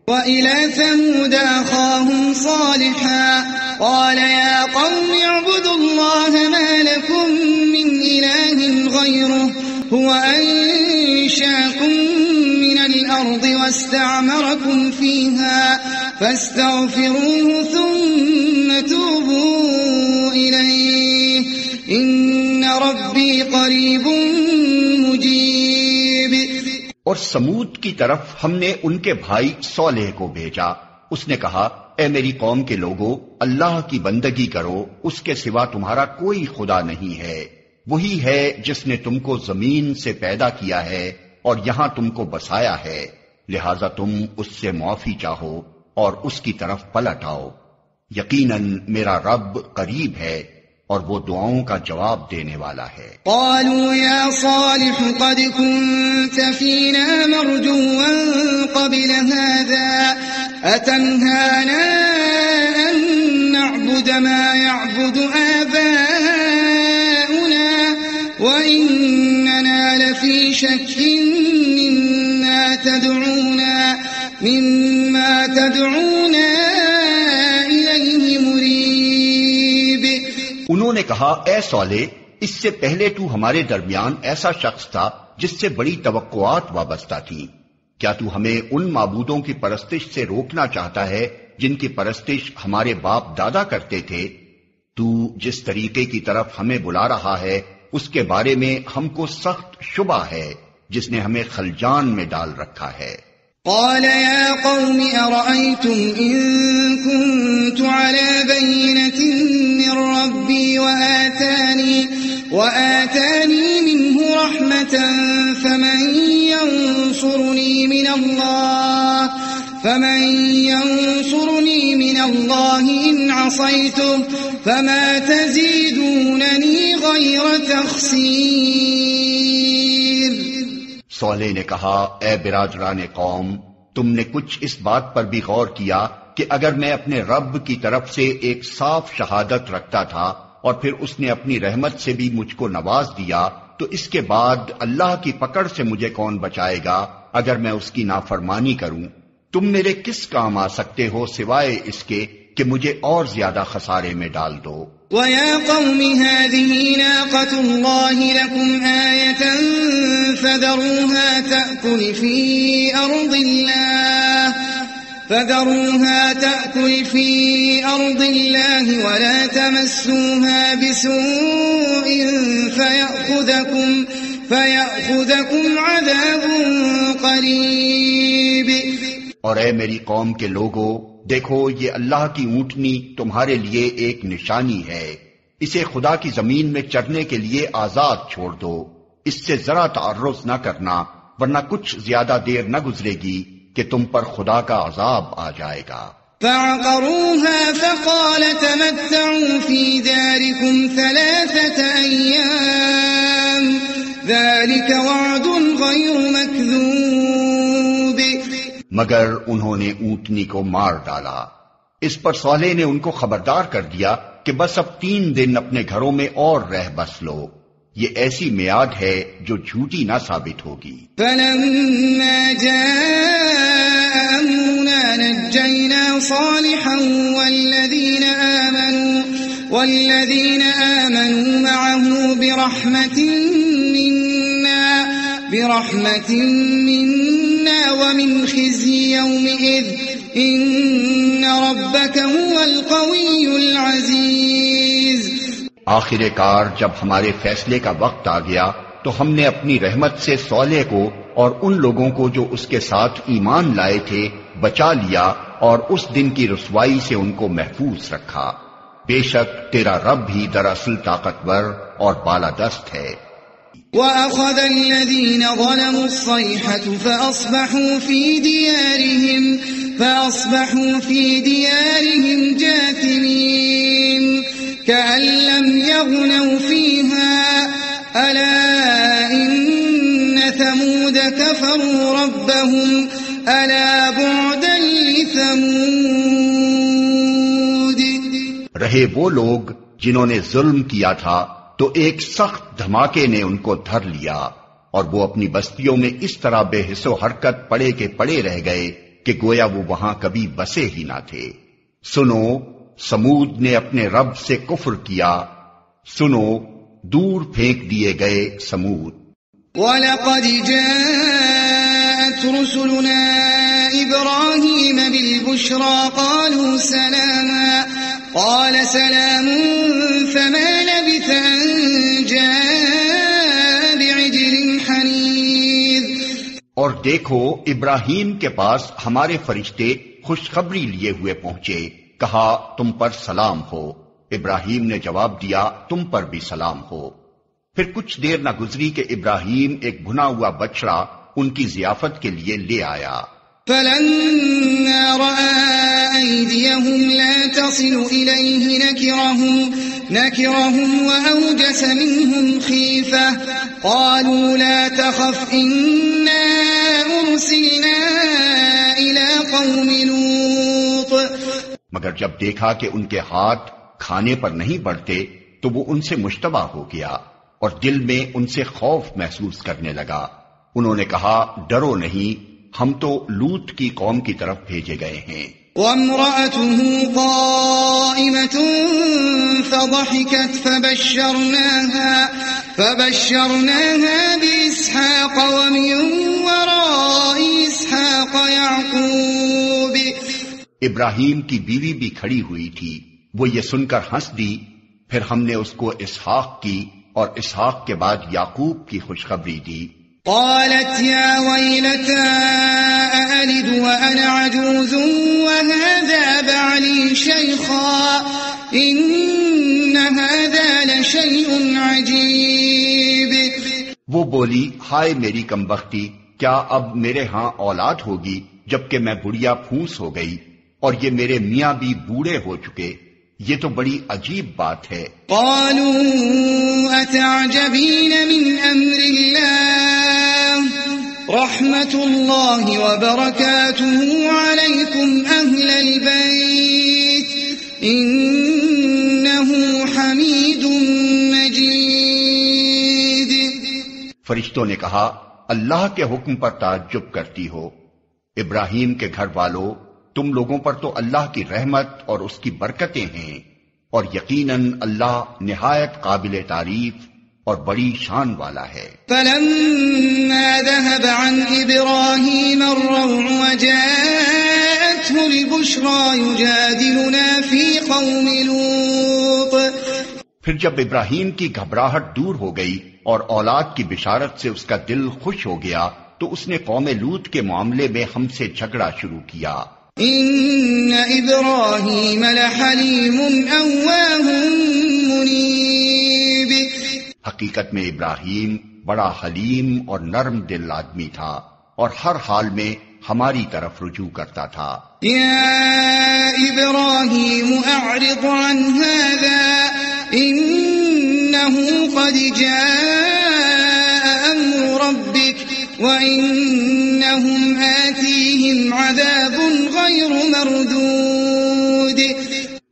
وَإِلَى ثَمُودَ أَخَاهُمْ صَالِحًا قَالَ يَا قَوْمِ اعْبُدُوا اللَّهَ مَا لَكُمْ مِنْ إِلَٰهٍ غَيْرُهُ هُوَ أَنشَأَكُم مِّنَ الْأَرْضِ وَاسْتَعْمَرَكُمْ فِيهَا فَاسْتَغْفِرُوهُ ثُمَّ تُوبُوا إِلَيْهِ إِنَّ رَبِّي قَرِيبٌ مُّجِيبٌ۔ اور سمود کی طرف ہم نے ان کے بھائی صالح کو بھیجا۔ اس نے کہا، اے میری قوم کے لوگو، اللہ کی بندگی کرو، اس کے سوا تمہارا کوئی خدا نہیں ہے۔ وہی ہے جس نے تم کو زمین سے پیدا کیا ہے اور یہاں تم کو بسایا ہے، لہذا تم اس سے معافی چاہو اور اس کی طرف پلٹ آؤ۔ یقیناً میرا رب قریب ہے اور وہ دعاؤں کا جواب دینے والا ہے۔ قالوا يا صالح قد كنت فينا مرجوا قبل هذا أتنهانا أن نعبد ما يعبد آباؤنا وإننا لفي شك مما تدعونا إليه مريب۔ انہوں نے کہا، اے صالح، اس سے پہلے تو ہمارے درمیان ایسا شخص تھا جس سے بڑی توقعات وابستہ تھیں۔ کیا تو ہمیں ان معبودوں کی پرستش سے روکنا چاہتا ہے جن کی پرستش ہمارے باپ دادا کرتے تھے؟ تو جس طریقے کی طرف ہمیں بلا رہا ہے اس کے بارے میں ہم کو سخت شبہ ہے جس نے ہمیں خلجان میں ڈال رکھا ہے۔ قال يا قوم أرأيتم إن كنت على بينة من ربي وآتاني منه رحمة فمن ينصرني من الله إن عصيته فما تزيدونني غير تخسير۔ صالح نے کہا، اے برادران قوم، تم نے کچھ اس بات پر بھی غور کیا کہ اگر میں اپنے رب کی طرف سے ایک صاف شہادت رکھتا تھا اور پھر اس نے اپنی رحمت سے بھی مجھ کو نواز دیا، تو اس کے بعد اللہ کی پکڑ سے مجھے کون بچائے گا اگر میں اس کی نافرمانی کروں؟ تم میرے کس کام آ سکتے ہو سوائے اس کے کہ مجھے اور زیادہ خسارے میں ڈال دو۔ وَيَا قَوْمِ هَذِهِ نَاقَةُ اللَّهِ لَكُمْ آيَةً فَذَرُوهَا تَأْكُلْ فِي أَرْضِ اللَّهِ وَلَا تَمَسُّوهَا بِسُوءٍ فَيَأْخُذَكُمْ عَذَابٌ قَرِيبٌ۔ اور اے میری قوم کے لوگو، دیکھو یہ اللہ کی اونٹنی تمہارے لیے ایک نشانی ہے، اسے خدا کی زمین میں چرنے کے لیے آزاد چھوڑ دو، اس سے ذرا تعرض نہ کرنا ورنہ کچھ زیادہ دیر نہ گزرے گی کہ تم پر خدا کا عذاب آ جائے گا۔ فَعَقَرُوهَا فَقَالَ تَمَتَّعُوا فِي دَارِكُمْ 3 أَيَّامٍ ذَلِكَ وَعْدٌ غَيْرُ مَكْذُوبٍ۔ مگر انہوں نے اونٹنی کو مار ڈالا۔ اس پر صالح نے ان کو خبردار کر دیا کہ بس اب 3 دن اپنے گھروں میں اور رہ بس لو، یہ ایسی میعاد ہے جو جھوٹی نہ ثابت ہوگی۔ فَلَمَّا جَاءَ أَمْرُنَا نَجَّيْنَا صَالِحًا وَالَّذِينَ آمَنُوا مَعَهُ برحمة منا ومن خزي يومئذ إن ربك هو القوي العزيز۔ آخر کار جب ہمارے فیصلے کا وقت آ گیا تو ہم نے اپنی رحمت سے صالح کو اور ان لوگوں کو جو اس کے ساتھ ایمان لائے تھے بچا لیا اور اس دن کی رسوائی سے ان کو محفوظ رکھا۔ بے شک تیرا رب ہی دراصل طاقتور اور بالادست ہے۔ وَأَخَذَ الَّذِينَ ظَلَمُوا الصَّيْحَةُ فَأَصْبَحُوا فِي دِيَارِهِمْ جَاثِمِينَ كَأَن لَّمْ يَغْنَوْا فِيهَا أَلَا إِنَّ ثَمُودَ كَفَرُوا رَبَّهُمْ أَلَا بُعْدًا لِّثَمُودَ۔ رہے وہ لوگ جنہوں نے ظلم کیا تھا تو ایک سخت دھماکے نے ان کو دھر لیا اور وہ اپنی بستیوں میں اس طرح بے حس و حرکت پڑے کے پڑے رہ گئے کہ گویا وہ وہاں کبھی بسے ہی نہ تھے۔ سنو، سمود نے اپنے رب سے کفر کیا، سنو، دور پھینک دیے گئے سمود۔ وَلَقَدْ جَاءَتْ رُسُلُنَا إِبْرَاهِيمَ بِالْبُشْرَى قَالُوا سَلَامًا قَالَ سَلَامٌ فَمَا لَبِثَ أَن جَاءَ بِعِجْلٍ حَنِيذٍ۔ اور دیکھو، ابراہیم کے پاس ہمارے فرشتے خوشخبری لیے ہوئے پہنچے، کہا تم پر سلام ہو۔ ابراہیم نے جواب دیا تم پر بھی سلام ہو۔ پھر کچھ دیر نہ گزری کہ ابراہیم ایک بھنا ہوا بچڑا ان کی ضیافت کے لیے لے آیا۔ فَلَمَّا رَأَىٰ أَيْدِيَهُمْ لَا تَصِلُ إِلَيْهِ نَكِرَهُمْ وَأَوْجَسَ مِنْهُمْ خِيفَةً قَالُوا لَا تَخَفْ إِنَّا أُرْسِلْنَا إِلَىٰ قَوْمِ لُوطٍ۔ مگر جب دیکھا کہ ان کے ہاتھ کھانے پر نہیں بڑھتے تو وہ ان سے مشتبہ ہو گیا اور دل میں ان سے خوف محسوس کرنے لگا۔ انہوں نے کہا ڈرو نہیں، ہم تو لوط کی قوم کی طرف بھیجے گئے ہیں۔ وَامْرَأَتُهُ قَائِمَةٌ فَضَحِكَتْ فَبَشَّرْنَاهَا بِإِسْحَاقَ وَمِن وَرَاءِ إِسْحَاقَ يَعْقُوبَ۔ ابراہیم کی بیوی بھی کھڑی ہوئی تھی، وہ یہ سن کر ہنس دی، پھر ہم نے اس کو اسحاق کی اور اسحاق کے بعد یعقوب کی خوشخبری دی۔ قالت يا ويلتى أألد وأنا عجوز وهذا بعلي شيخا إن هذا لشيء عجيب۔ وہ بولی ہائے میری کمبختی، کیا اب میرے ہاں اولاد ہوگی جبکہ میں بڑھیا پھونس ہو گئی اور یہ میرے میاں بھی بوڑھے ہو چکے، یہ تو بڑی عجیب بات ہے۔ قالوا أتعجبين من أمر الله رحمة الله وبركاته عليكم أهل البيت إنه حميد مجيد۔ فرشتوں نے کہا اللہ کے حکم پر تعجب کرتی ہو، ابراہیم کے گھر والوں، تم لوگوں پر تو اللہ کی رحمت اور اس کی برکتیں ہیں، اور یقیناً اللہ نہایت قابل تعریف اور بڑی شان والا ہے۔ فَلَمَّا ذَهَبَ عَنْ إِبْرَاهِيمَ الرَّوْعُ وَجَاءَتْهُ الْبُشْرَى يُجَادِلُنَا فِي قَوْمِ لُوطٍ۔ پھر جب ابراہیم کی گھبراہٹ دور ہو گئی اور اولاد کی بشارت سے اس کا دل خوش ہو گیا تو اس نے قوم لوط کے معاملے میں ہم سے جھگڑا شروع کیا۔ إِنَّ إِبْرَاهِيمَ لَحَلِيمٌ أَوَّاهٌ مُنِيبٌ۔ حقیقت میں ابراہیم بڑا حلیم اور نرم دل آدمی تھا اور ہر حال میں ہماری طرف رجوع کرتا تھا۔ يَا إِبْرَاهِيمُ أَعْرِضْ عَنْ هَذَا إِنَّهُ قَدْ جَاءَ أَمْرُ رَبِّكَ وَإِنَّهُمْ آتِيهِمْ عَذَابٌ غَيْرُ مَرْدُودٍ۔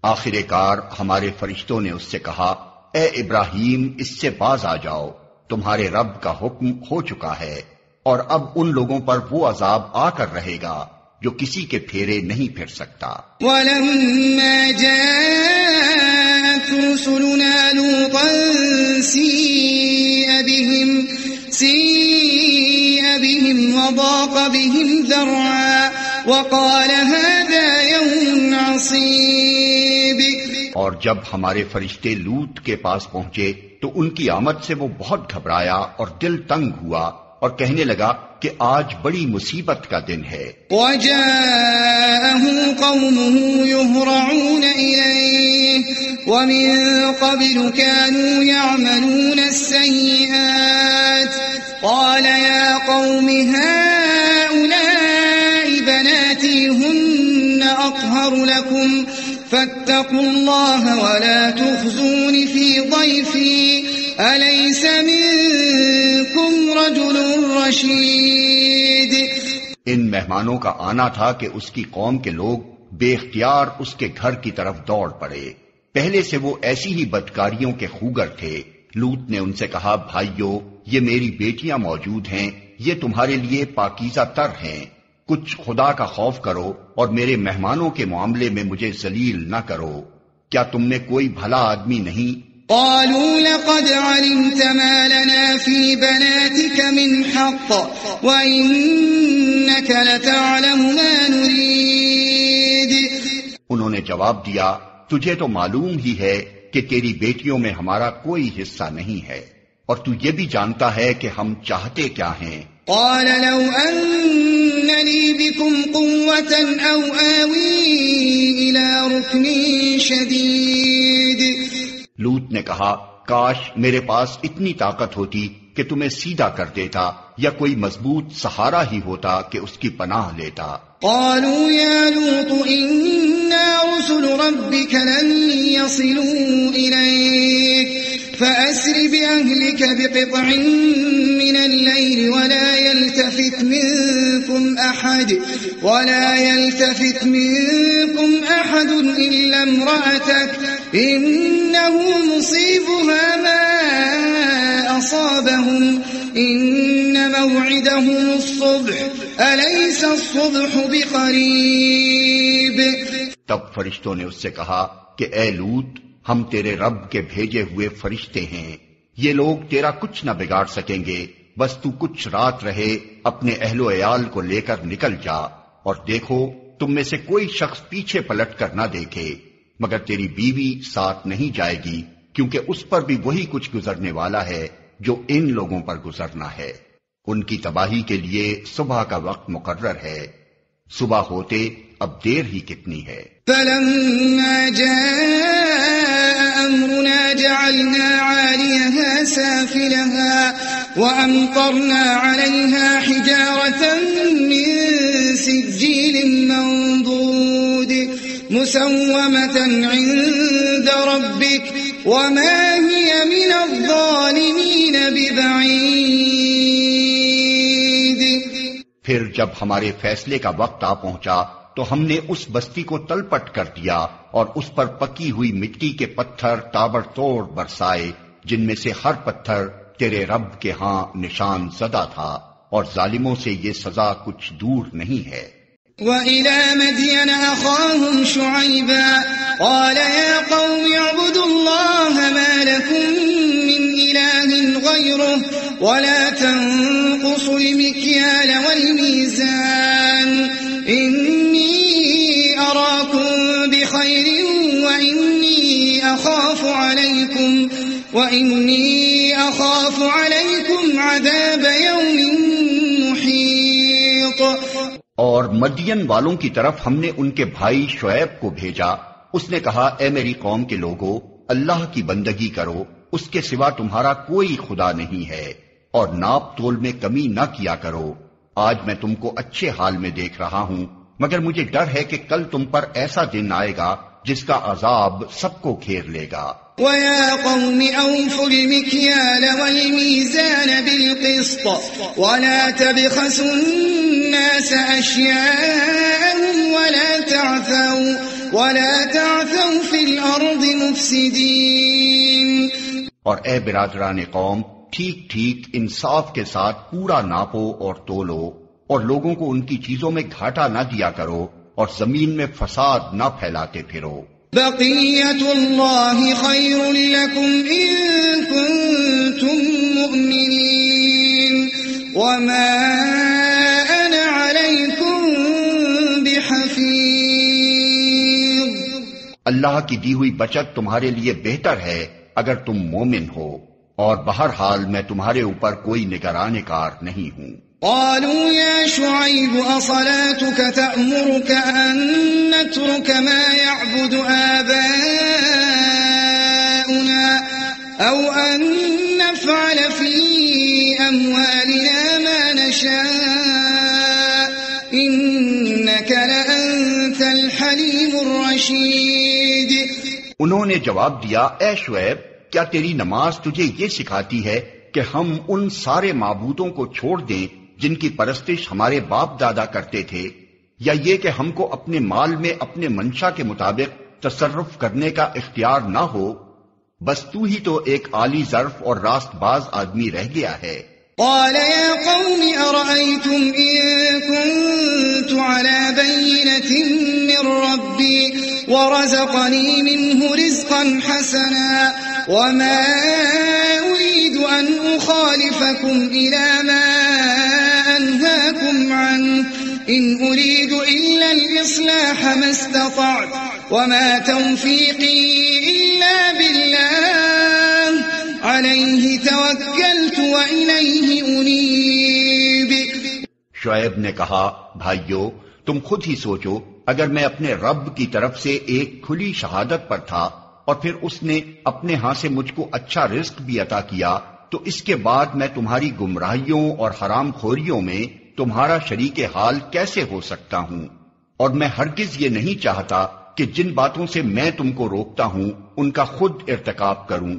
آخر کار ہمارے فرشتوں نے اس سے کہا اے ابراہیم اس سے باز آ جاؤ، تمہارے رب کا حکم ہو چکا ہے اور اب ان لوگوں پر وہ عذاب آ کر رہے گا جو کسی کے پھیرے نہیں پھر سکتا۔ وَلَمَّا جَاءَتْ رُسُلُنَا لُوطًا سِيءَ بِهِمْ وَضَاقَ بِهِمْ ذَرْعًا وَقَالَ هَذَا يَوْمٌ عَصِيبٌ۔ اور جب ہمارے فرشتے لوط کے پاس پہنچے تو ان کی آمد سے وہ بہت گھبرایا اور دل تنگ ہوا اور کہنے لگا کہ آج بڑی مصیبت کا دن ہے۔ وَجَاءَهُ قَوْمُهُ يُهْرَعُونَ إِلَيْهِ وَمِن قَبْلُ كَانُوا يَعْمَلُونَ السَّيِّئَاتِ قَالَ يَا قَوْمِ هَؤُلَاءِ بَنَاتِي هُنَّ أَطْهَرُ لَكُمْ فَاتَّقُوا اللَّهَ وَلَا تُخْزُونِ فِي ضَيْفِي أَلَيْسَ مِنكُمْ رَجُلٌ رَشِيدٌ۔ ان مہمانوں کا آنا تھا کہ اس کی قوم کے لوگ بے اختیار اس کے گھر کی طرف دوڑ پڑے۔ پہلے سے وہ ایسی ہی بدکاریوں کے خوگر تھے۔ لوط نے ان سے کہا بھائیو، یہ میری بیٹیاں موجود ہیں، یہ تمہارے لیے پاکیزہ تر ہیں، کچھ خدا کا خوف کرو اور میرے مہمانوں کے معاملے میں مجھے ذلیل نہ کرو. کیا تم میں کوئی بھلا آدمی نہیں؟ قالوا لقد علمت ما لنا في بناتك من حق وإنك لتعلم ما نريد. انہوں نے جواب دیا تجھے تو معلوم ہی ہے کہ تیری بیٹیوں میں ہمارا کوئی حصہ نہیں ہے اور تو یہ بھی جانتا ہے کہ ہم چاہتے کیا ہیں. قال لو أن لي بكم قوة أو آوي إلى ركن شديد. لوط نے کہا کاش میرے پاس اتنی طاقت ہوتی کہ تمہیں سیدھا کر دیتا یا کوئی مضبوط سہارا ہی ہوتا کہ اس کی پناہ لیتا. قالوا يا لوط إنا رسل ربك لن يصلوا إليك فأسر بأهلك بقطع من الليل ولا يلتفت منكم أحد إلا امرأتك إنه مصيبها ما أصابهم إن موعدهم الصبح أليس الصبح بقريب. تب فرشتوں نے اس سے کہا کہ اے لوط ہم تیرے رب کے بھیجے ہوئے فرشتے ہیں، یہ لوگ تیرا کچھ نہ بگاڑ سکیں گے، بس تو کچھ رات رہے اپنے اہل و عیال کو لے کر نکل جا اور دیکھو تم میں سے کوئی شخص پیچھے پلٹ کر نہ دیکھے مگر تیری بیوی ساتھ نہیں جائے گی کیونکہ اس پر بھی وہی کچھ گزرنے والا ہے جو ان لوگوں پر گزرنا ہے. ان کی تباہی کے لیے صبح کا وقت مقرر ہے، صبح ہوتے اب دیر ہی کتنی ہے. فلما جاء أمرنا جعلنا عاليها سافلها وأمطرنا عليها حجارة من سجيل منضود مسومة عند ربك وما هي من الظالمين ببعيد. پھر جب ہمارے فیصلے کا وقت آ پہنچا تو ہم نے اس بستی کو تلپٹ کر دیا اور اس پر پکی ہوئی مٹی کے پتھر تابڑ توڑ برسائے جن میں سے ہر پتھر تیرے رب کے ہاں نشان زدہ تھا اور ظالموں سے یہ سزا کچھ دور نہیں ہے. وَإِلَى مَدْيَنَ أَخَاهُمْ شُعَيْبًا قَالَ يَا قَوْمِ اعْبُدُوا اللَّهَ مَا لَكُمْ مِنْ إِلَٰهٍ غَيْرُهُ وَلَا تَنقُصُوا الْمِكْيَالَ وَالْمِيزَانَ إِنِّي أَرَاكُمْ بِخَيْرٍ وَإِنِّي أَخَافُ عَلَيْكُمْ عَذَابَ يَوْمٍ مُحِيطٍ. اور مدین والوں کی طرف ہم نے ان کے بھائی شعیب کو بھیجا. اس نے کہا اے میری قوم کے لوگو اللہ کی بندگی کرو، اس کے سوا تمہارا کوئی خدا نہیں ہے، اور ناپ تول میں کمی نہ کیا کرو. آج میں تم کو اچھے حال میں دیکھ رہا ہوں مگر مجھے ڈر ہے کہ کل تم پر ایسا دن آئے گا جس کا عذاب سب کو گھیر لے گا. وَيَا قَوْمِ أَوْفُوا الْمِكْيَالَ وَالْمِيزَانَ بِالْقِسْطِ وَلَا تَبْخَسُوا النَّاسَ أَشْيَاءَهُمْ وَلَا تَعْثَوْا فِي الْأَرْضِ مُفْسِدِينَ. اور اے برادران قوم ٹھیک ٹھیک انصاف کے ساتھ پورا ناپو اور تولو اور لوگوں کو ان کی چیزوں میں گھاٹا نہ دیا کرو اور زمین میں فساد نہ پھیلاتے پھرو. بقیت اللہ خیر لکم ان کنتم مؤمنین وما انا علیکم بحفیظ. اللہ کی دی ہوئی بچت تمہارے لیے بہتر ہے اگر تم مومن ہو، اور بہرحال میں تمہارے اوپر کوئی نگران کار نہیں ہوں. قالوا يا شعيب أصلاتك تأمرك أن نترك ما يعبد آباؤنا أو أن نفعل في أموالنا ما نشاء إنك لأنت الحليم الرشيد. انہوں نے جواب دیا اے شعیب کیا تیری نماز تجھے یہ سکھاتی ہے کہ ہم ان سارے معبودوں کو چھوڑ دیں جن کی پرستش ہمارے باپ دادا کرتے تھے، یا یہ کہ ہم کو اپنے مال میں اپنے منشا کے مطابق تصرف کرنے کا اختیار نہ ہو؟ بس تو ہی تو ایک عالی ظرف اور راست باز آدمی رہ گیا ہے. قال يا قوم أرأيتم إن كنت على بينة من ربي ورزقني منه رزقا حسنا وما أريد أن أخالفكم إلى ما أنهاكم عنه إن أريد إلا الإصلاح ما استطعت وما توفيقي إلا بالله عليه توكلت وإليه أنيب. شعیب نے کہا بھائیو تم خود ہی سوچو اگر میں اپنے رب کی طرف سے ایک کھلی شہادت پر تھا اور پھر اس نے اپنے ہاں سے مجھ کو اچھا رزق بھی عطا کیا تو اس کے بعد میں تمہاری گمراہیوں اور حرام خوریوں میں تمہارا شریک حال کیسے ہو سکتا ہوں؟ اور میں ہرگز یہ نہیں چاہتا کہ جن باتوں سے میں تم کو روکتا ہوں ان کا خود ارتکاب کروں.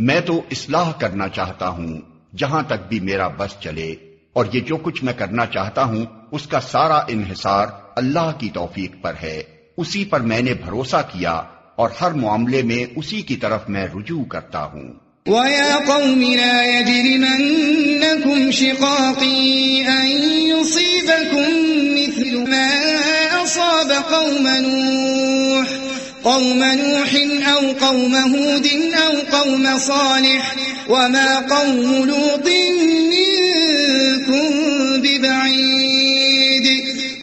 میں تو اصلاح کرنا چاہتا ہوں جہاں تک بھی میرا بس چلے، اور یہ جو کچھ میں کرنا چاہتا ہوں اس کا سارا انحصار اللہ کی توفیق پر ہے. اسی پر میں نے بھروسہ کیا اور ہر معاملے میں اسی کی طرف میں رجوع کرتا ہوں. وَيَا قَوْمِ لَا يَجْرِمَنَّكُمْ شِقَاقِي أَن يُصِيبَكُم مِّثْلُ مَا أَصَابَ قَوْمَ نُوحٍ أَوْ قَوْمَ هُودٍ أَوْ قَوْمَ صَالِحٍ وَمَا قَوْمُ لُوطٍ مِّنكُم بِبَعِيدٍ.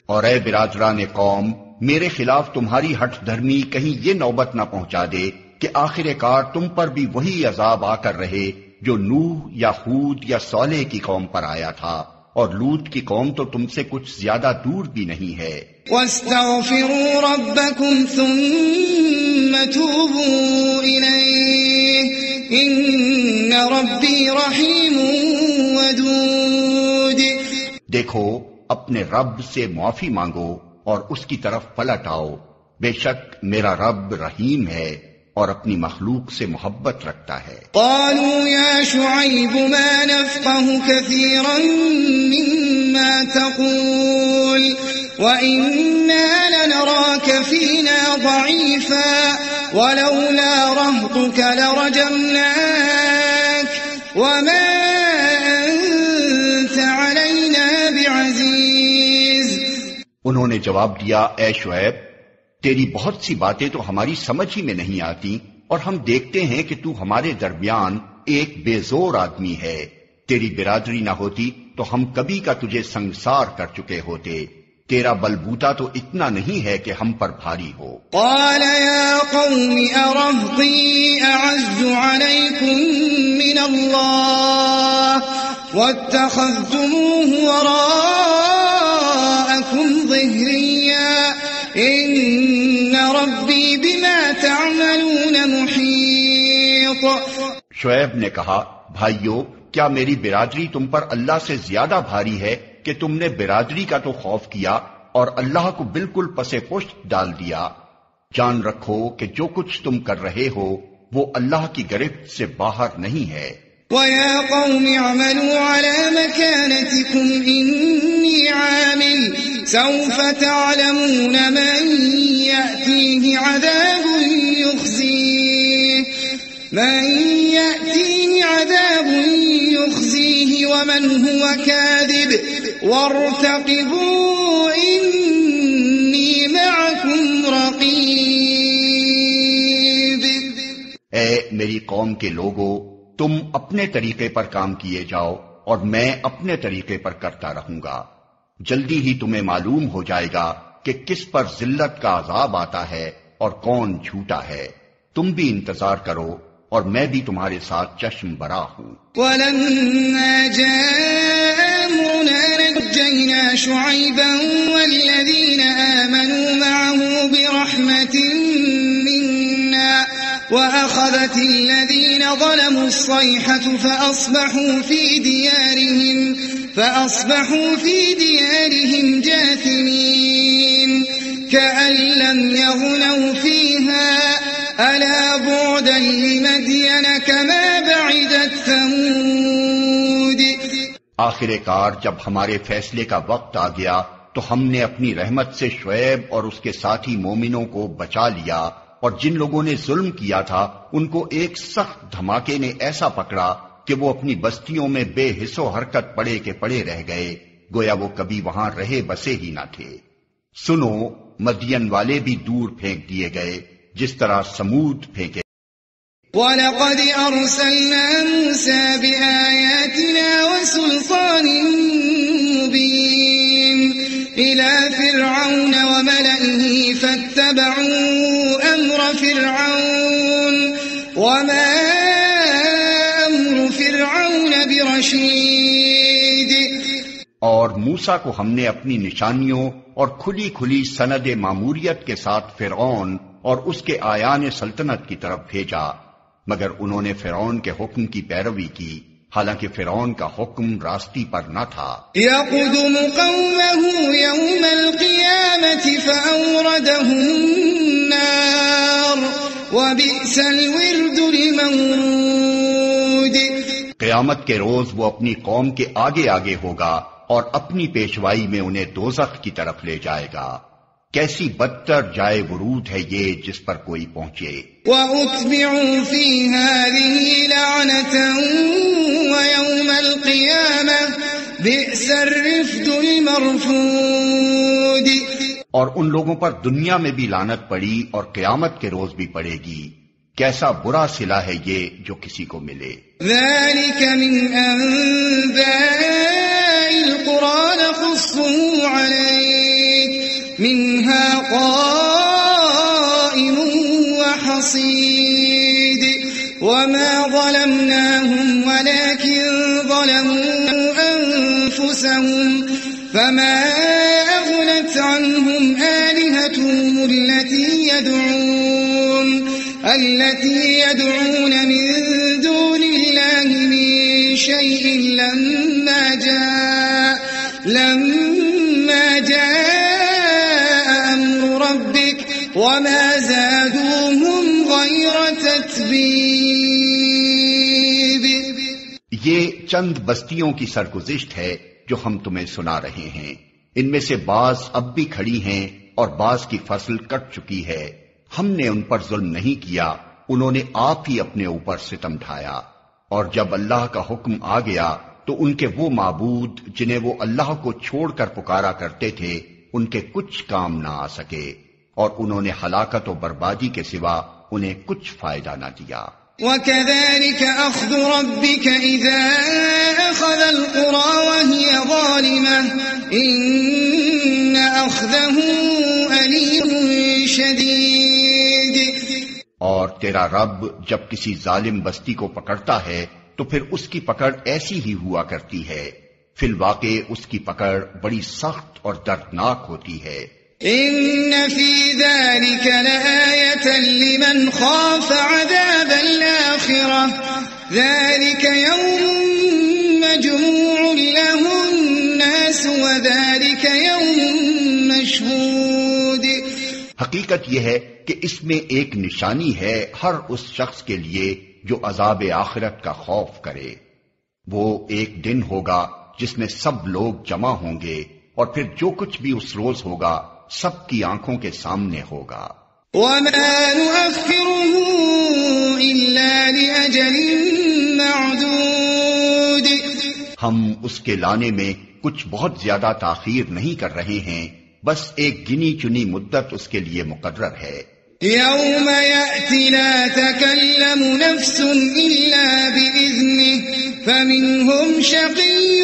اور اے برادران قوم، میرے خلاف تمہاری ہٹ دھرمی کہیں یہ نوبت نہ پہنچا دے کہ آخر کار تم پر بھی وہی عذاب آ کر رہے جو نوح یا ہود یا صالح کی قوم پر آیا تھا، اور لوط کی قوم تو تم سے کچھ زیادہ دور بھی نہیں ہے. وَاسْتَغْفِرُوا رَبَّكُمْ ثُمَّ تُوبُوا إِلَيْهِ إِنَّ رَبِّي رَحِيمٌ وَدُودٌ. دیکھو اپنے رب سے معافی مانگو اور اس کی طرف پلٹ آؤ، بے شک میرا رب رحیم ہے اور اپنی مخلوق سے محبت رکھتا ہے. قالوا يا شعيب ما نفقه كثيرا مما تقول وإنا لنراك فينا ضعيفا ولولا رهطك لرجمناك وما أنت علينا بعزيز. انہوں نے جواب دیا اے شعیب تیری بہت سی باتیں تو ہماری سمجھ ہی میں نہیں آتی اور ہم دیکھتے ہیں کہ تو ہمارے درمیان ایک بے زور آدمی ہے. تیری برادری نہ ہوتی تو ہم کبھی کا تجھے سنگسار کر چکے ہوتے. تیرا بلبوتا تو اتنا نہیں ہے کہ ہم پر بھاری ہو. قال يا قوم أرهطي أعز عليكم من الله واتخذتموه وراءكم ظهريا إن ربي بما تعملون محيط. شعیب نے کہا بھائیو کیا میری برادری تم پر اللہ سے زیادہ بھاری ہے کہ تم نے برادری کا تو خوف کیا اور اللہ کو بالکل پسے پشت ڈال دیا. جان رکھو کہ جو کچھ تم کر رہے ہو وہ اللہ کی گرفت سے باہر نہیں ہے. وَيَا قَوْمِ اعْمَلُوا عَلَى مَكَانَتِكُمْ إِنِّي عَامِلٌ سَوْفَ تَعْلَمُونَ مَن يَأْتِيهِ عَذَابٌ يُخْزِيهِ وَمَنْ هُوَ كَاذِبٌ وَارْتَقِبُوا إِنِّي مَعَكُمْ رَقِيبٌ. اے میری قوم کے لوگو تم اپنے طریقے پر کام کیے جاؤ اور میں اپنے طریقے پر کرتا رہوں گا. جلدی ہی تمہیں معلوم ہو جائے گا کہ کس پر ذلت کا عذاب آتا ہے اور کون جھوٹا ہے. تم بھی انتظار کرو اور میں بھی تمہارے ساتھ چشم برا ہوں. وَلَمَّا جَاءَ أَمْرُنَا نَجَّيْنَا شُعَيْبًا وَالَّذِينَ آمَنُوا مَعَهُ بِرَحْمَةٍ مِنَّا وَأَخَذَتِ الَّذِينَ ظَلَمُوا الصَّيْحَةُ فَأَصْبَحُوا فِي دِيَارِهِمْ جَاثِمِينَ كَأَن لَّمْ يَغْنَوْا فِيهَا أَلَا بُعْدًا لِّمَدْيَنَ كَمَا بَعِدَتْ ثَمُودُ. آخر کار جب ہمارے فیصلے کا وقت آ گیا تو ہم نے اپنی رحمت سے شعیب اور اس کے ساتھی مومنوں کو بچا لیا، اور جن لوگوں نے ظلم کیا تھا ان کو ایک سخت دھماکے نے ایسا پکڑا کہ وہ اپنی بستیوں میں بے حس و حرکت پڑے کے پڑے رہ گئے، گویا وہ کبھی وہاں رہے بسے ہی نہ تھے۔ سنو، مدین والے بھی دور پھینک دیے گئے جس طرح سمود پھینکے۔ وَلَقَدْ أَرْسَلْنَا مُوسَى بِآيَاتِنَا وَسُلْطَانٍ مُبِينٍ إِلَى فِرْعَوْنَ وَمَلَئِهِ فَاتَّبَعُوا أَمْرَ فِرْعَوْنَ وَمَا أَمْرُ فِرْعَوْنَ بِرَشِيدٍ۔ اور موسیٰ کو ہم نے اپنی نشانیوں اور کھلی کھلی سند ماموریت کے ساتھ فرعون اور اس کے آیان سلطنت کی طرف بھیجا، مگر انہوں نے فرعون کے حکم کی پیروی کی، حالانکہ فرعون کا حکم راستی پر نہ تھا۔ يَقْدُمُ قَوْمَهُ يَوْمَ الْقِيَامَةِ فَأَوْرَدَهُمُ النَّارَ وَبِئْسَ الْوِرْدُ الْمَوْرُودُ۔ قیامت کے روز وہ اپنی قوم کے آگے آگے ہوگا اور اپنی پیشوائی میں انہیں دوزخ کی طرف لے جائے گا۔ کیسی بدتر جائے ورود ہے یہ جس پر کوئی پہنچے۔ وَأُتْبِعُوا فِي هَٰذِهِ لَعْنَةً وَيَوْمَ الْقِيَامَةِ بِئْسَ الرِّفْدُ الْمَرْفُودُ۔ اور ان لوگوں پر دنیا میں بھی لعنت پڑی اور قیامت کے روز بھی پڑے گی۔ کیسا برا صلہ ہے یہ جو کسی کو ملے۔ ذَلِكَ مِنْ أَنبَاءِ الْقُرَىٰ نَقُصُّهُ عَلَيْكَ مِنْهَا قَائِمٌ وَحَصِيدٌ وَمَا ظَلَمْنَاهُمْ وَلَكِنْ ظَلَمُوا أَنفُسَهُمْ فَمَا أَغْنَتْ عَنْهُمْ آلِهَتُهُمُ التي يدعون من دون الله من شيء لما جاء أمر ربك وما زادوهم غير تتبيب۔ یہ چند بستیوں کی سرگزشت ہے جو ہم تمہیں سنا رہے ہیں، ان میں سے بعض اب بھی کھڑی ہیں اور بعض کی فصل کٹ چکی ہے۔ ہم نے ان پر ظلم نہیں کیا، انہوں نے آپ ہی اپنے اوپر ستم ڈھایا۔ اور جب اللہ کا حکم آ گیا تو ان کے وہ معبود جنہیں وہ اللہ کو چھوڑ کر پکارا کرتے تھے ان کے کچھ کام نہ آ سکے، اور انہوں نے ہلاکت و بربادی کے سوا انہیں کچھ فائدہ نہ دیا۔ وَكَذَلِكَ أَخْذُ رَبِّكَ إِذَا أَخَذَ الْقُرَىٰ وَهِيَ ظَالِمَةٌ إِنَّ أَخْذَهُ أَلِيمٌ شَدِيدٌ۔ اور تیرا رب جب کسی ظالم بستی کو پکڑتا ہے تو پھر اس کی پکڑ ایسی ہی ہوا کرتی ہے، فی الواقع اس کی پکڑ بڑی سخت اور دردناک ہوتی ہے۔ إِنَّ فِي ذَلِكَ لَآيَةً لِمَنْ خَافَ عَذَابَ الْآخِرَةِ ذَلِكَ يَوْمٌ مَّجْمُوعٌ لَهُ النَّاسُ وَذَلِكَ يَوْمٌ مَّشْهُودٌ۔ حقیقت یہ ہے کہ اس میں ایک نشانی ہے ہر اس شخص کے لیے جو عذاب آخرت کا خوف کرے۔ وہ ایک دن ہوگا جس میں سب لوگ جمع ہوں گے اور پھر جو کچھ بھی اس روز ہوگا سب کی آنکھوں کے سامنے ہوگا۔ وَمَا نُؤَخِّرُهُ إِلَّا لِأَجَلٍ مَّعْدُودٍ۔ ہم اس کے لانے میں کچھ بہت زیادہ تاخیر نہیں کر رہے ہیں، بس ایک گنی چنی مدت اس کے لیے مقرر ہے۔ يَوْمَ يَأْتِ لَا تَكَلَّمُ نَفْسٌ إِلَّا بِإِذْنِهِ فَمِنْهُمْ شَقِيٌّ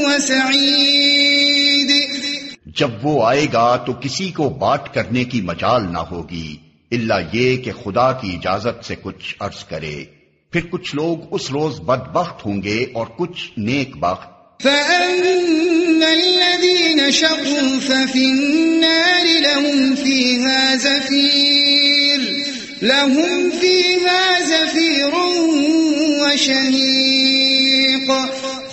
وَسَعِيدٌ۔ جب وہ آئے گا تو کسی کو بات کرنے کی مجال نہ ہوگی الا یہ کہ خدا کی اجازت سے کچھ عرض کرے، پھر کچھ لوگ اس روز بدبخت ہوں گے اور کچھ نیک بخت۔ فَأَمَّا الَّذِينَ شَقُوا فَفِي النَّارِ لَهُمْ فِيهَا زَفِيرٌ وَشَهِيقٌ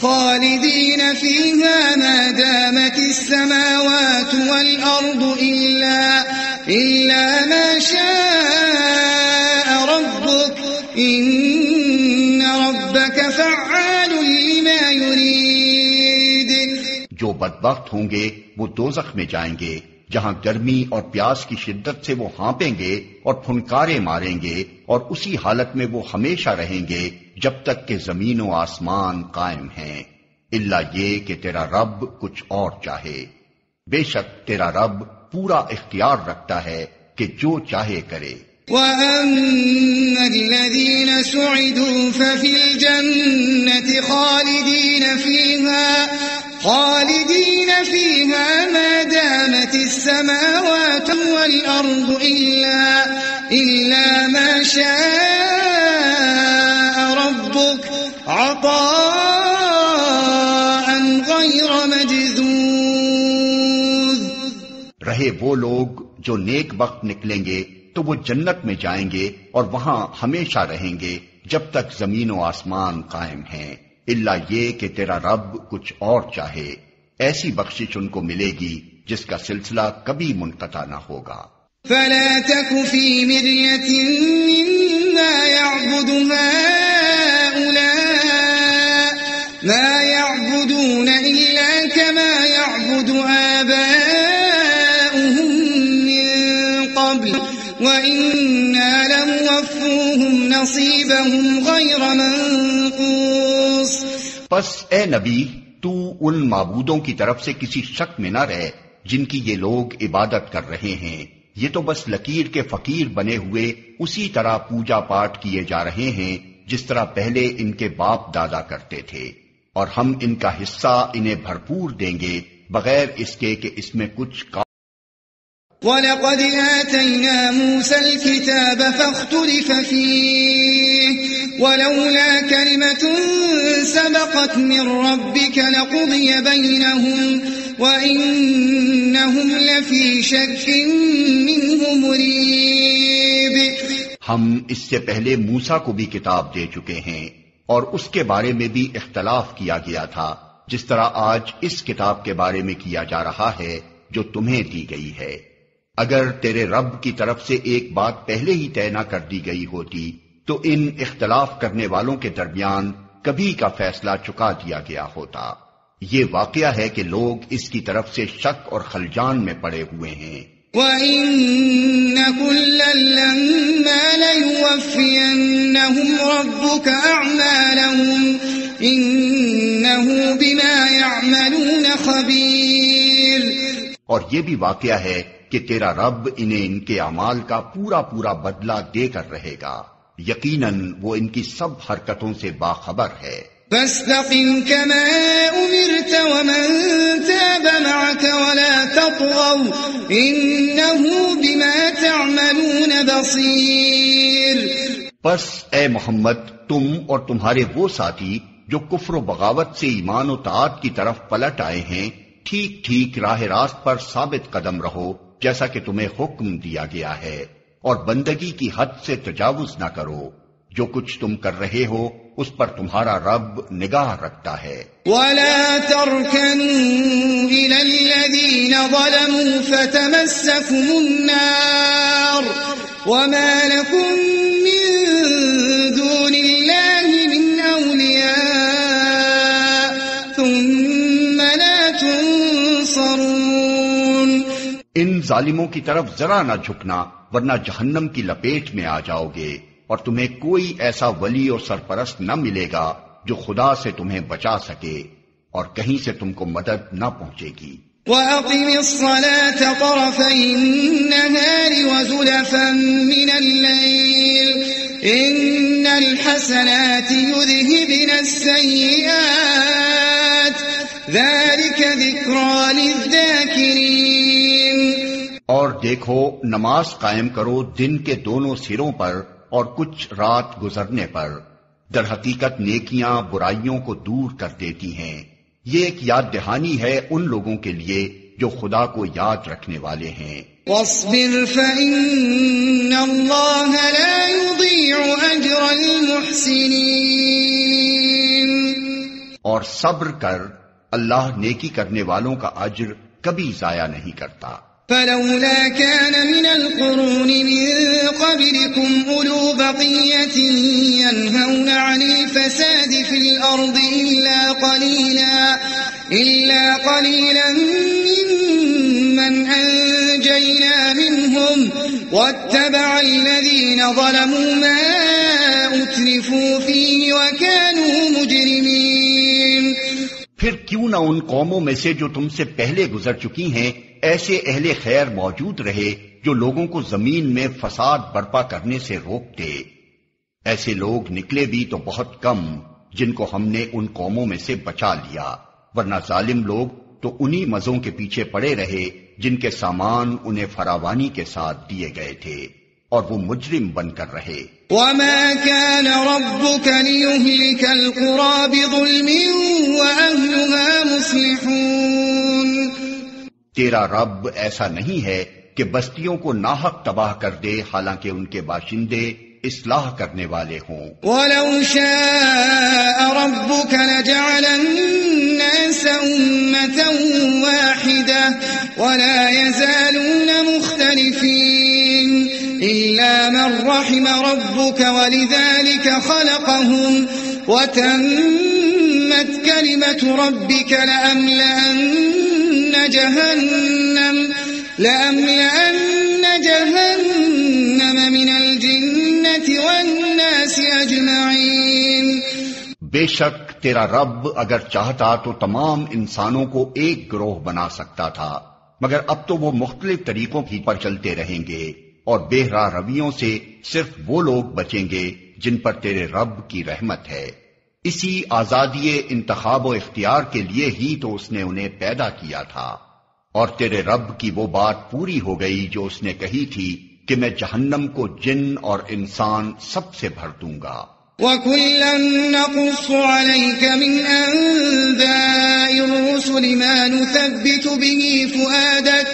خَالِدِينَ فِيهَا مَا دَامَتِ السَّمَاوَاتُ وَالْأَرْضُ إِلَّا مَا شَاءَ رَبُّكَ إِنَّ رَبَّكَ فَعَّالٌ لِمَا يُرِيدُ۔ جو بدبخت ہوں گے وہ دوزخ میں جائیں گے جہاں گرمی اور پیاس کی شدت سے وہ ہانپیں گے اور پھنکارے ماریں گے اور اسی حالت میں وہ ہمیشہ رہیں گے جب تک کہ زمین و آسمان قائم ہیں، الا یہ کہ تیرا رب کچھ اور چاہے۔ بے شک تیرا رب پورا اختیار رکھتا ہے کہ جو چاہے کرے۔ وَأَمَّا الَّذِينَ سُعِدُوا فَفِي الْجَنَّةِ خَالِدِينَ فِيهَا مَا دَامَتِ السَّمَاوَاتُ وَالْأَرْضُ إِلَّا مَا شَاءَ رَبُّكَ عَطَاءً غَيْرَ مَجْذُوذٍ۔ رہے وہ لوگ جو نیک وقت نکلیں گے تو وہ جنت میں جائیں گے اور وہاں ہمیشہ رہیں گے جب تک زمین و آسمان قائم ہیں، الا یہ کہ تیرا رب کچھ اور چاہے۔ ایسی بخشش ان کو ملے گی جس کا سلسلہ کبھی منقطع نہ ہوگا۔ فَلَا تَكُ فِي مِرْيَةٍ مِّمَّا يَعْبُدُ هَٰؤُلَاءِ مَا يَعْبُدُونَ إِلَّا كَمَا يَعْبُدُ آبَاؤُهُم مِّن قَبْلُ وَإِنَّا لَمُوَفُّوهُمْ نَصِيبَهُمْ غَيْرَ مَنقُوصٍ۔ پس اے نبی، تو ان معبودوں کی طرف سے کسی شک میں نہ رہ جن کی یہ لوگ عبادت کر رہے ہیں، یہ تو بس لکیر کے فقیر بنے ہوئے اسی طرح پوجا پاٹ کیے جا رہے ہیں جس طرح پہلے ان کے باپ دادا کرتے تھے، اور ہم ان کا حصہ انہیں بھرپور دیں گے بغیر اس کے کہ اس میں کچھ وَلَقَدْ آتَيْنَا مُوسَى الْكِتَابَ فَاخْتُلِفَ فِيهِ وَلَوْلَا كَلِمَةٌ سَبَقَتْ مِنْ رَبِّكَ لَقُضِيَ بَيْنَهُمْ وَإِنَّهُمْ لَفِي شَكٍّ مِّنْهُ مُرِيبٍ۔ ہم اس سے پہلے موسیٰ کو بھی کتاب دے چکے ہیں اور اس کے بارے میں بھی اختلاف کیا گیا تھا، جس طرح آج اس کتاب کے بارے میں کیا جا رہا ہے جو تمہیں دی گئی ہے۔ اگر تیرے رب کی طرف سے ایک بات پہلے ہی طے نہ کر دی گئی ہوتی تو ان اختلاف کرنے والوں کے درمیان کبھی کا فیصلہ چکا دیا گیا ہوتا۔ یہ واقعہ ہے کہ لوگ اس کی طرف سے شک اور خلجان میں پڑے ہوئے ہیں۔ وَإِنَّ كُلًّا لَّمَّا لَيُوَفِّيَنَّهُمْ رَبُّكَ أَعْمَالَهُمْ إِنَّهُ بِمَا يَعْمَلُونَ خَبِيرٌ۔ اور یہ بھی واقعہ ہے کہ تیرا رب انہیں ان کے اعمال کا پورا پورا بدلہ دے کر رہے گا، یقیناً وہ ان کی سب حرکتوں سے باخبر ہے۔ فَاسْتَقِمْ كَمَا أُمِرْتَ وَمَن تَابَ مَعَكَ وَلَا تَطْغَوْا إِنَّهُ بِمَا تَعْمَلُونَ بَصِيرٌ۔ پس اے محمد، تم اور تمہارے وہ ساتھی جو کفر و بغاوت سے ایمان و طاعت کی طرف پلٹ آئے ہیں، ٹھیک ٹھیک راہ راست پر ثابت قدم رہو جیسا کہ تمہیں حکم دیا گیا ہے، اور بندگی کی حد سے تجاوز نہ کرو۔ جو کچھ تم کر رہے ہو اس پر تمہارا رب نگاہ رکھتا ہے۔ وَلَا تَرْكَنُوا إِلَى الَّذِينَ ظَلَمُوا فَتَمَسَّكُمُ النَّارُ وَمَا لَكُم مِّن دُونِ اللَّهِ مِنْ أَوْلِيَاءَ ثُمَّ لَا تُنصَرُونَ۔ ان ظالموں کی طرف ذرا نہ جھکنا ورنہ جہنم کی لپیٹ میں آ جاؤ گے، اور تمہیں کوئی ایسا ولی اور سرپرست نہ ملے گا جو خدا سے تمہیں بچا سکے، اور کہیں سے تم کو مدد نہ پہنچے گی۔ وَأَقِمِ الصَّلَاةَ طَرَفَيِ النَّهَارِ وَزُلَفًا مِّنَ اللَّيْلِ إِنَّ الْحَسَنَاتِ يُذْهِبْنَ السَّيِّئَاتِ ذَلِكَ ذِكْرَىٰ لِلذَّاكِرِينَ۔ اور دیکھو، نماز قائم کرو دن کے دونوں سروں پر اور کچھ رات گزرنے پر، در حقیقت نیکیاں برائیوں کو دور کر دیتی ہیں۔ یہ ایک یاد دہانی ہے ان لوگوں کے لیے جو خدا کو یاد رکھنے والے ہیں۔ وَاصْبِرْ فَإِنَّ اللَّهَ لَا يُضِيعُ أَجْرَ الْمُحْسِنِينَ۔ اور صبر کر، اللہ نیکی کرنے والوں کا اجر کبھی ضائع نہیں کرتا۔ فَلَوْلَا كَانَ مِنَ الْقُرُونِ مِن قَبْلِكُمْ أُولُو بَقِيَّةٍ يَنْهَوْنَ عَنِ الْفَسَادِ فِي الْأَرْضِ إِلَّا قَلِيلًا مِّمَّنْ أَنجَيْنَا مِنْهُمْ وَاتَّبَعَ الَّذِينَ ظَلَمُوا مَا أترفوا فيه وكانوا مجرمين. پھر کیوں نہ ان قوموں میں سے جو تم سے پہلے گزر چکی ہیں ایسے اہل خیر موجود رہے جو لوگوں کو زمین میں فساد برپا کرنے سے روکتے. ایسے لوگ نکلے بھی تو بہت کم جن کو ہم نے ان قوموں میں سے بچا لیا، ورنہ ظالم لوگ تو انہی مزوں کے پیچھے پڑے رہے جن کے سامان انہیں فراوانی کے ساتھ دیے گئے تھے، اور وہ مجرم بن کر رہے. وما كان ربك ليهلك القرى بظلم وأهلها مصلحون. تیرا رب ایسا نہیں ہے کہ بستیوں کو ناحق تباہ کر دے حالانکہ ان کے باشندے اصلاح کرنے والے ہوں. ولو شاء ربك لجعل الناس أمة واحدة ولا يزالون مختلفين إلا من رحم ربك ولذلك خلقهم وتمت كلمة ربك لأملأن جهنم من الجنة والناس أجمعين. بے شک تیرا رب اگر چاہتا تو تمام انسانوں کو ایک گروہ بنا سکتا تھا، مگر اب تو وہ مختلف طریقوں کی پر چلتے رہیں گے، اور بے راہ رویوں سے صرف وہ لوگ بچیں گے جن پر تیرے رب کی رحمت ہے. اسی آزادی انتخاب و اختیار کے لیے ہی تو اس نے انہیں پیدا کیا تھا. اور تیرے رب کی وہ بات پوری ہو گئی جو اس نے کہی تھی کہ میں جہنم کو جن اور انسان سب سے بھر دوں گا. وَكُلًّا نَّقُصُّ عَلَيْكَ مِنْ أَنبَاءِ الرُّسُلِ مَا نُثَبِّتُ بِهِ فُؤَادَكَ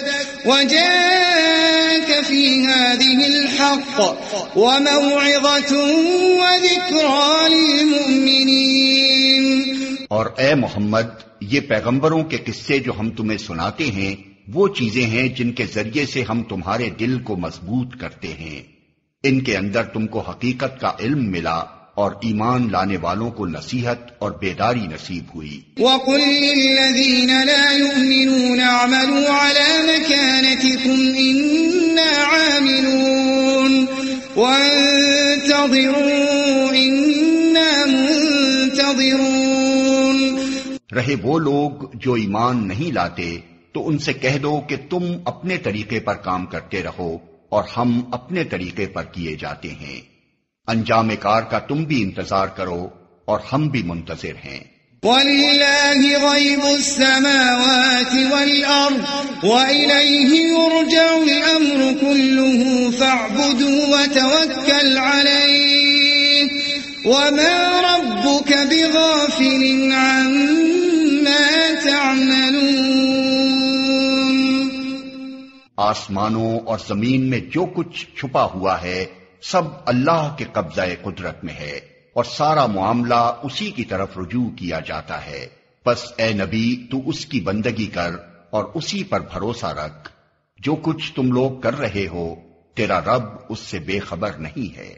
وَجَاءَكَ فِي هَٰذِهِ الْحَقُّ وَمَوْعِظَةٌ وَذِكْرَىٰ لِلْمُؤْمِنِينَ. اور اے محمد، یہ پیغمبروں کے قصے جو ہم تمہیں سناتے ہیں وہ چیزیں ہیں جن کے ذریعے سے ہم تمہارے دل کو مضبوط کرتے ہیں. ان کے اندر تم کو حقیقت کا علم ملا اور ایمان لانے والوں کو نصیحت اور بیداری نصیب ہوئی. وَقُل لِّلَّذِينَ لَا يُؤْمِنُونَ اعْمَلُوا عَلَىٰ مَكَانَتِكُمْ إِنَّا عَامِلُونَ وَانتَظِرُوا إِنَّا مُنتَظِرُونَ. رہے وہ لوگ جو ایمان نہیں لاتے تو ان سے کہہ دو کہ تم اپنے طریقے پر کام کرتے رہو اور ہم اپنے طریقے پر کیے جاتے ہیں. انجام کار کا تم بھی انتظار کرو اور ہم بھی منتظر ہیں. وَلِلَّهِ غَيْبُ السَّمَاوَاتِ وَالْأَرْضِ وَإِلَيْهِ يُرْجَعُ الْأَمْرُ كُلُّهُ فَاعْبُدْهُ وَتَوَكَّلْ عَلَيْهِ وَمَا رَبُّكَ بِغَافِلٍ عَمَّا تَعْمَلُونَ. آسمانوں اور زمین میں جو کچھ چھپا ہوا ہے سب اللہ کے قبضہ قدرت میں ہے، اور سارا معاملہ اسی کی طرف رجوع کیا جاتا ہے. بس اے نبی تو اس کی بندگی کر اور اسی پر بھروسہ رکھ. جو کچھ تم لوگ کر رہے ہو تیرا رب اس سے بے خبر نہیں ہے.